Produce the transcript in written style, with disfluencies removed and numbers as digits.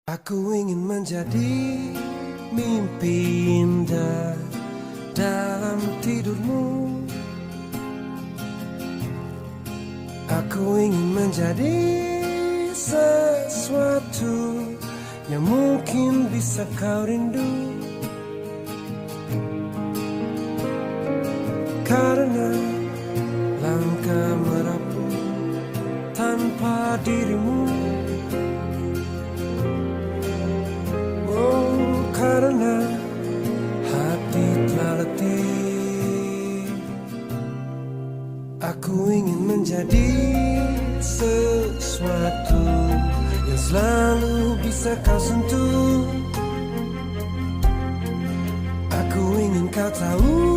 Aku ingin menjadi mimpi indah dalam tidurmu. Aku ingin menjadi sesuatu yang mungkin bisa kau rindu. Karena langkah merapu tanpa dirimu. Oh, karena hati telah letih. Aku ingin menjadi sesuatu yang selalu bisa kau sentuh. Aku ingin kau tahu